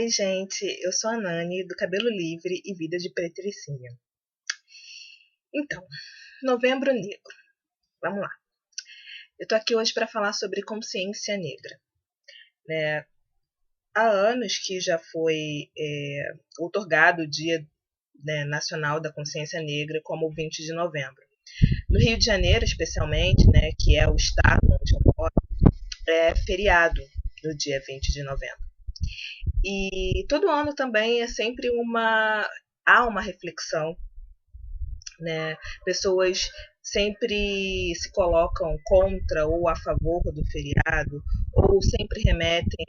Oi, gente, eu sou a Nani, do Cabelo Livre e Vida de Pretricinha. Então, Novembro Negro. Vamos lá. Eu tô aqui hoje para falar sobre consciência negra. Né? Há anos que já foi outorgado o Dia, né, Nacional da Consciência Negra como 20 de novembro. No Rio de Janeiro, especialmente, né, que é o estado onde eu moro, é feriado no dia 20 de novembro. E todo ano também é sempre há uma reflexão, né? Pessoas sempre se colocam contra ou a favor do feriado, ou sempre remetem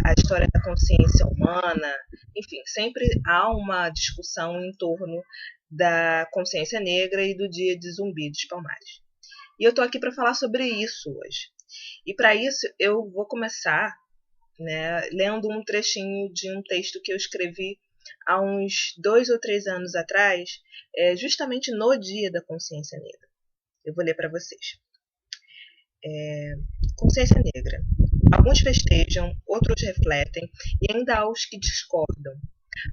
à história da consciência humana. Enfim, sempre há uma discussão em torno da consciência negra e do dia de Zumbi dos Palmares. E eu estou aqui para falar sobre isso hoje. E para isso eu vou começar, né, lendo um trechinho de um texto que eu escrevi há uns 2 ou 3 anos atrás, justamente no Dia da Consciência Negra. Eu vou ler para vocês. Consciência Negra. Alguns festejam, outros refletem, e ainda há os que discordam.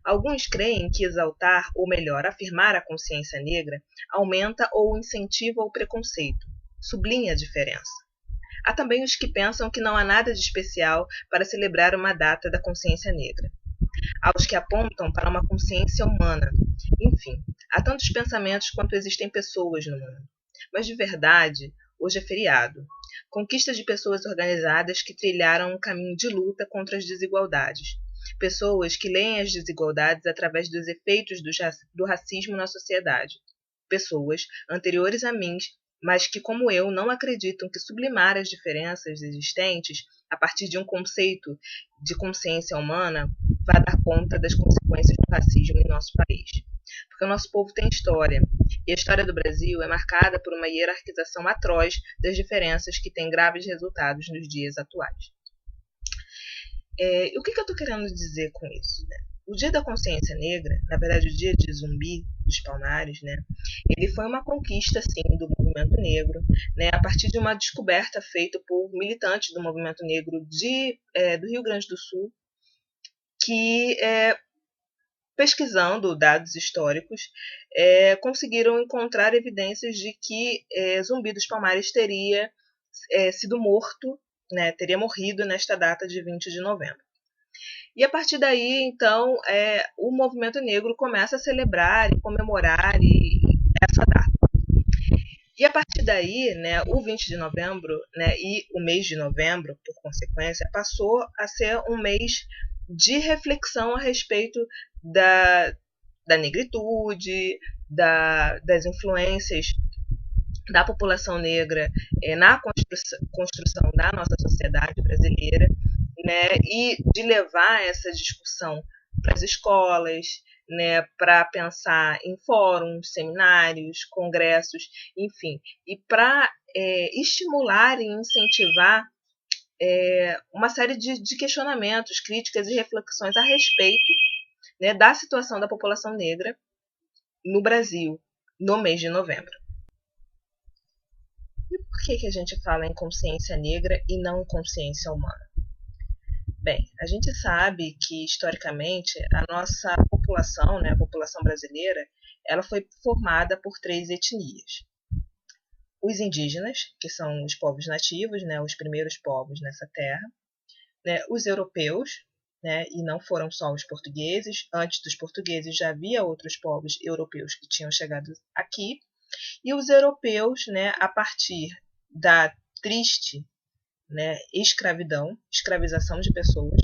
Alguns creem que exaltar, ou melhor, afirmar a consciência negra, aumenta ou incentiva o preconceito, sublinha a diferença. Há também os que pensam que não há nada de especial para celebrar uma data da consciência negra. Há os que apontam para uma consciência humana. Enfim, há tantos pensamentos quanto existem pessoas no mundo. Mas de verdade, hoje é feriado. Conquista de pessoas organizadas que trilharam um caminho de luta contra as desigualdades. Pessoas que leem as desigualdades através dos efeitos do racismo na sociedade. Pessoas anteriores a mim, mas que, como eu, não acreditam que sublimar as diferenças existentes a partir de um conceito de consciência humana vai dar conta das consequências do racismo em nosso país. Porque o nosso povo tem história, e a história do Brasil é marcada por uma hierarquização atroz das diferenças que tem graves resultados nos dias atuais. O que eu estou querendo dizer com isso? Né? O Dia da Consciência Negra, na verdade o Dia de Zumbi dos Palmares, né, ele foi uma conquista, sim, do movimento negro, né, a partir de uma descoberta feita por militantes do movimento negro do Rio Grande do Sul, que, pesquisando dados históricos, conseguiram encontrar evidências de que Zumbi dos Palmares teria sido morto, né, teria morrido nesta data de 20 de novembro. E a partir daí, então, o movimento negro começa a celebrar e comemorar essa data. E a partir daí, né, o 20 de novembro, né, e o mês de novembro, por consequência, passou a ser um mês de reflexão a respeito da negritude, das influências da população negra na construção da nossa sociedade brasileira, né, e de levar essa discussão para as escolas, né, para pensar em fóruns, seminários, congressos, enfim, e para estimular e incentivar uma série de questionamentos, críticas e reflexões a respeito, né, da situação da população negra no Brasil no mês de novembro. E por que a gente fala em consciência negra e não em consciência humana? Bem, a gente sabe que, historicamente, a nossa população, né, a população brasileira, ela foi formada por 3 etnias. Os indígenas, que são os povos nativos, né, os primeiros povos nessa terra, né, os europeus, né, e não foram só os portugueses. Antes dos portugueses já havia outros povos europeus que tinham chegado aqui, e os europeus, né, a partir da triste, né, escravização de pessoas,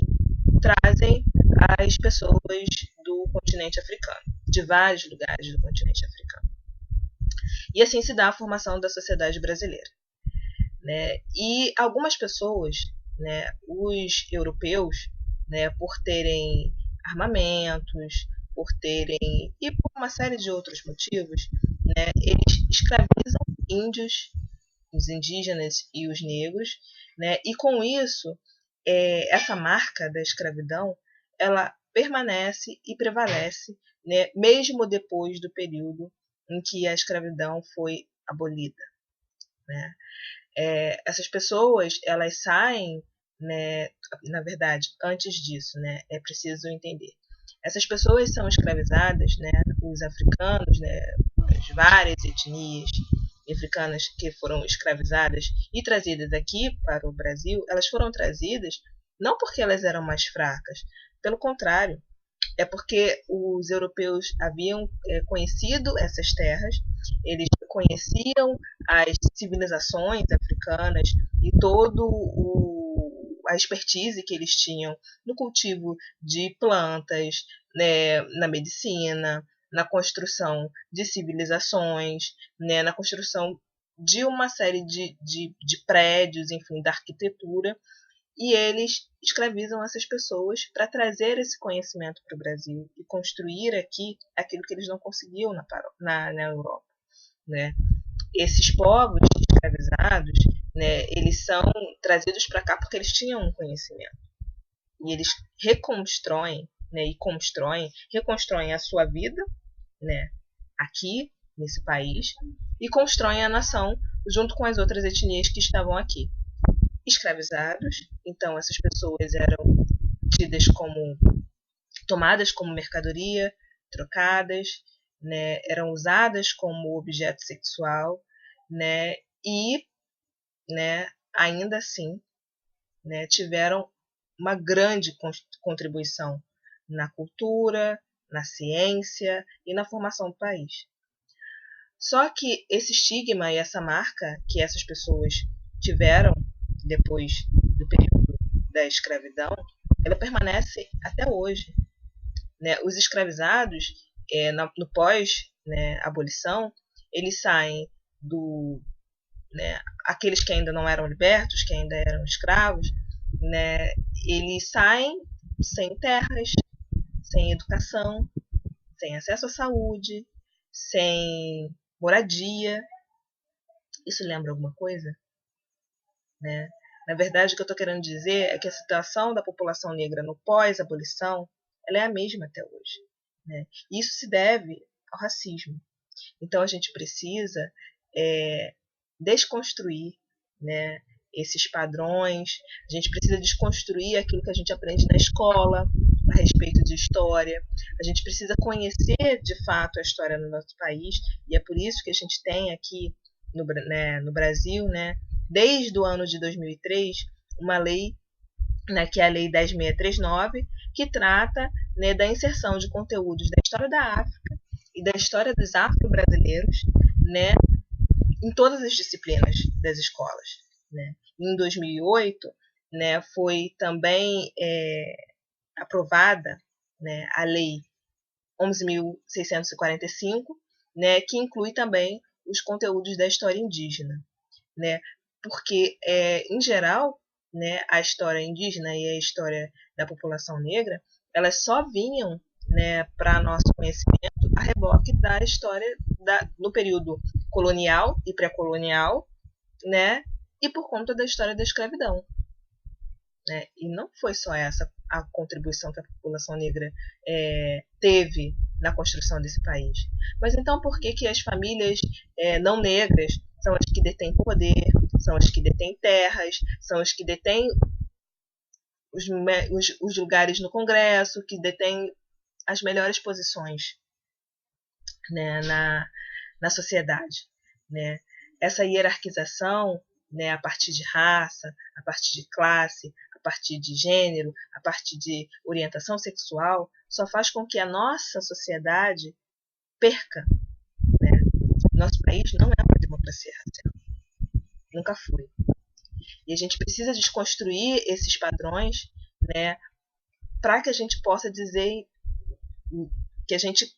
trazem as pessoas do continente africano, de vários lugares do continente africano. E assim se dá a formação da sociedade brasileira. Né? E algumas pessoas, né, os europeus, né, por terem armamentos, por terem, e por uma série de outros motivos, né, eles escravizam índios, os indígenas e os negros, né, e com isso, essa marca da escravidão, ela permanece e prevalece, né, mesmo depois do período em que a escravidão foi abolida. Né? Essas pessoas, elas saem, né? Na verdade, antes disso, né, é preciso entender. Essas pessoas são escravizadas, né, os africanos, né, as várias etnias africanas que foram escravizadas e trazidas aqui para o Brasil, elas foram trazidas não porque elas eram mais fracas, pelo contrário, é porque os europeus haviam conhecido essas terras, eles conheciam as civilizações africanas e todo a expertise que eles tinham no cultivo de plantas, né, na medicina, na construção de civilizações, né, na construção de uma série de prédios, enfim, da arquitetura, e eles escravizam essas pessoas para trazer esse conhecimento para o Brasil e construir aqui aquilo que eles não conseguiam na Europa, né? Esses povos escravizados, né, eles são trazidos para cá porque eles tinham um conhecimento e eles reconstroem, né, e reconstroem a sua vida, né, aqui nesse país e constroem a nação junto com as outras etnias que estavam aqui. Escravizados, então essas pessoas eram tidas como tomadas como mercadoria, trocadas, né, eram usadas como objeto sexual, né, e, né, ainda assim, né, tiveram uma grande contribuição na cultura, na ciência e na formação do país. Só que esse estigma e essa marca que essas pessoas tiveram depois do período da escravidão, ela permanece até hoje. Né? Os escravizados, no pós-abolição, eles saem do... Né, aqueles que ainda não eram libertos, que ainda eram escravos, né, eles saem sem terras, sem educação, sem acesso à saúde, sem moradia. Isso lembra alguma coisa? Né? Na verdade, o que eu estou querendo dizer é que a situação da população negra no pós-abolição ela é a mesma até hoje. Né? Isso se deve ao racismo. Então, a gente precisa desconstruir, né, esses padrões, a gente precisa desconstruir aquilo que a gente aprende na escola a respeito de história, a gente precisa conhecer de fato a história no nosso país, e é por isso que a gente tem aqui no Brasil, né, desde o ano de 2003, uma lei, né, que é a Lei 10.639, que trata, né, da inserção de conteúdos da história da África e da história dos afro-brasileiros, né, em todas as disciplinas das escolas. Né. Em 2008, né, foi também aprovada, né, a Lei 11.645, né, que inclui também os conteúdos da história indígena. Né, porque, em geral, né, a história indígena e a história da população negra, elas só vinham, né, para nosso conhecimento a reboque da história no período colonial e pré-colonial, né, e por conta da história da escravidão. Né? E não foi só essa a contribuição que a população negra teve na construção desse país. Mas então por que as famílias não negras são as que detêm poder, são as que detêm terras, são as que detêm os lugares no Congresso, que detêm as melhores posições, né, na sociedade? Né? Essa hierarquização, né, a partir de raça, a partir de classe, a partir de gênero, a partir de orientação sexual, só faz com que a nossa sociedade perca. Né? Nosso país não é uma democracia racial. Nunca foi. E a gente precisa desconstruir esses padrões, né, para que a gente possa dizer que a gente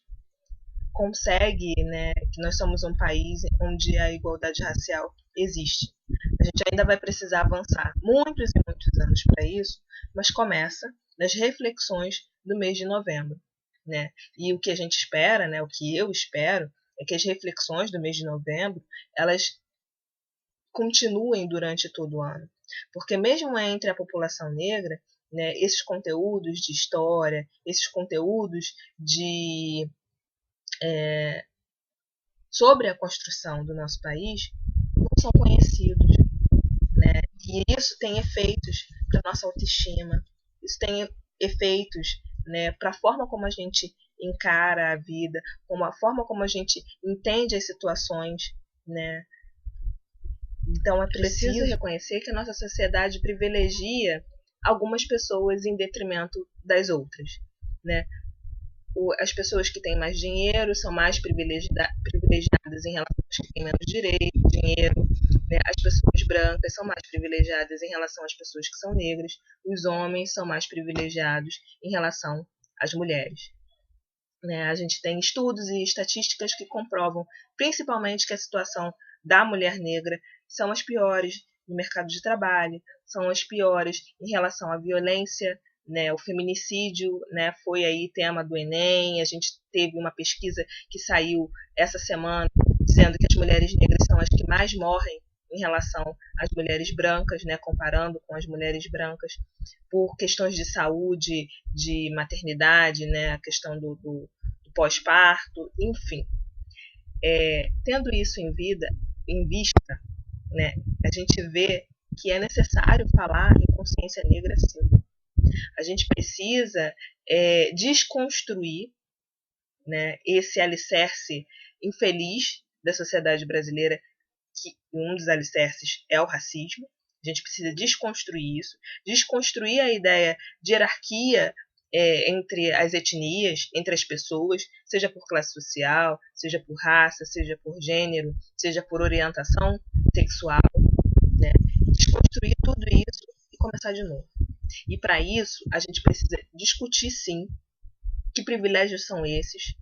consegue, né, que nós somos um país onde a igualdade racial existe. A gente ainda vai precisar avançar muitos e muitos anos para isso, mas começa nas reflexões do mês de novembro. Né? E o que a gente espera, né, o que eu espero, é que as reflexões do mês de novembro elas continuem durante todo o ano. Porque mesmo entre a população negra, né, esses conteúdos de história, esses conteúdos sobre a construção do nosso país não são conhecidos. Né? E isso tem efeitos para nossa autoestima. Isso tem efeitos, né, para a forma como a gente encara a vida, como a forma como a gente entende as situações, né? Então é preciso reconhecer que a nossa sociedade privilegia algumas pessoas em detrimento das outras, né? As pessoas que têm mais dinheiro são mais privilegiadas em relação às que têm menos dinheiro, né? As pessoas brancas são mais privilegiadas em relação às pessoas que são negras, os homens são mais privilegiados em relação às mulheres. Né? A gente tem estudos e estatísticas que comprovam, principalmente, que a situação da mulher negra são as piores no mercado de trabalho, são as piores em relação à violência, né? O feminicídio, né, foi aí tema do Enem. A gente teve uma pesquisa que saiu essa semana dizendo que as mulheres negras são as que mais morrem em relação às mulheres brancas, né, comparando com as mulheres brancas, por questões de saúde, de maternidade, né, a questão do pós-parto, enfim. Tendo isso em vista, né, a gente vê que é necessário falar em consciência negra, sim. A gente precisa desconstruir, né, esse alicerce infeliz da sociedade brasileira, que um dos alicerces é o racismo. A gente precisa desconstruir isso, desconstruir a ideia de hierarquia entre as etnias, entre as pessoas, seja por classe social, seja por raça, seja por gênero, seja por orientação sexual, né? Desconstruir tudo isso e começar de novo. E para isso, a gente precisa discutir, sim, que privilégios são esses,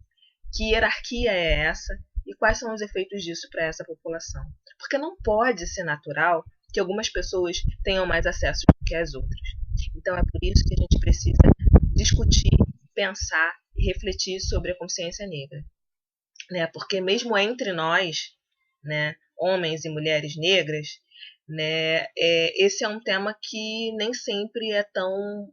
que hierarquia é essa e quais são os efeitos disso para essa população. Porque não pode ser natural que algumas pessoas tenham mais acesso do que as outras. Então é por isso que a gente precisa discutir, pensar e refletir sobre a consciência negra. Né? Porque mesmo entre nós, né, homens e mulheres negras, né, esse é um tema que nem sempre é tão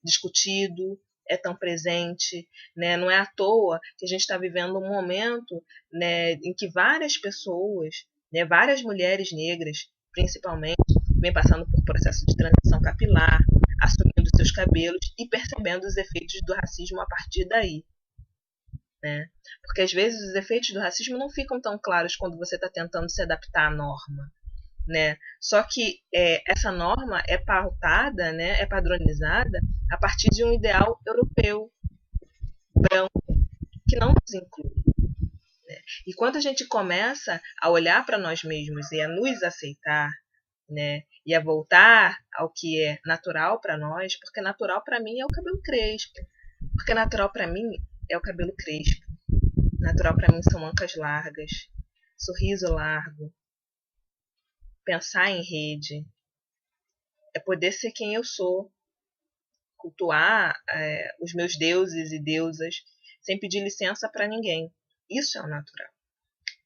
discutido, é tão presente, né? Não é à toa que a gente está vivendo um momento, né, em que várias pessoas, né, várias mulheres negras, principalmente, vêm passando por processo de transição capilar, assumindo seus cabelos e percebendo os efeitos do racismo a partir daí. Né? Porque às vezes os efeitos do racismo não ficam tão claros quando você está tentando se adaptar à norma. Né? Só que essa norma é pautada, né, é padronizada a partir de um ideal europeu, branco, que não nos inclui. Né? E quando a gente começa a olhar para nós mesmos e a nos aceitar, né, e a voltar ao que é natural para nós, porque natural para mim é o cabelo crespo, porque natural para mim é o cabelo crespo, natural para mim são ancas largas, sorriso largo, pensar em rede, é poder ser quem eu sou, cultuar os meus deuses e deusas sem pedir licença para ninguém. Isso é o natural.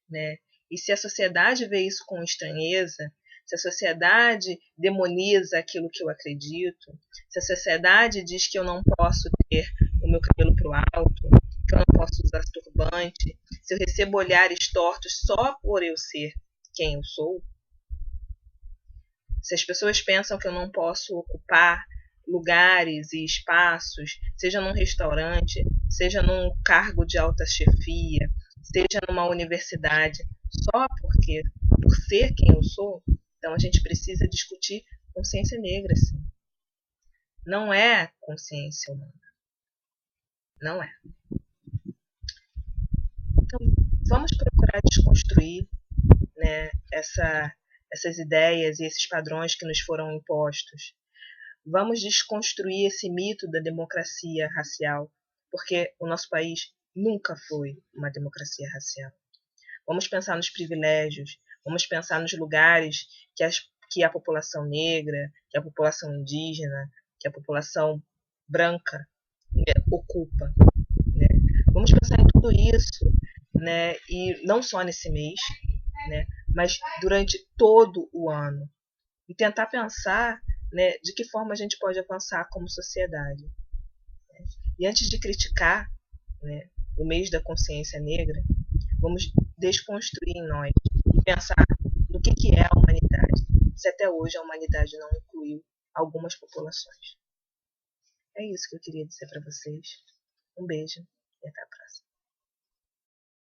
Né? E se a sociedade vê isso com estranheza, se a sociedade demoniza aquilo que eu acredito, se a sociedade diz que eu não posso ter o meu cabelo pro alto, que eu não posso usar turbante, se eu recebo olhares tortos só por eu ser quem eu sou, se as pessoas pensam que eu não posso ocupar lugares e espaços, seja num restaurante, seja num cargo de alta chefia, seja numa universidade, só porque por ser quem eu sou, então a gente precisa discutir consciência negra, sim. Não é consciência humana. Não é. Então, vamos procurar desconstruir, né, essas ideias e esses padrões que nos foram impostos. Vamos desconstruir esse mito da democracia racial, porque o nosso país nunca foi uma democracia racial. Vamos pensar nos privilégios, vamos pensar nos lugares que a população negra, que a população indígena, que a população branca, né, ocupa. Né? Vamos pensar em tudo isso, né, e não só nesse mês, né, mas durante todo o ano. E tentar pensar, né, de que forma a gente pode avançar como sociedade. E antes de criticar, né, o mês da consciência negra, vamos desconstruir em nós e pensar no que é a humanidade. Se até hoje a humanidade não incluiu algumas populações. É isso que eu queria dizer para vocês. Um beijo e até a próxima.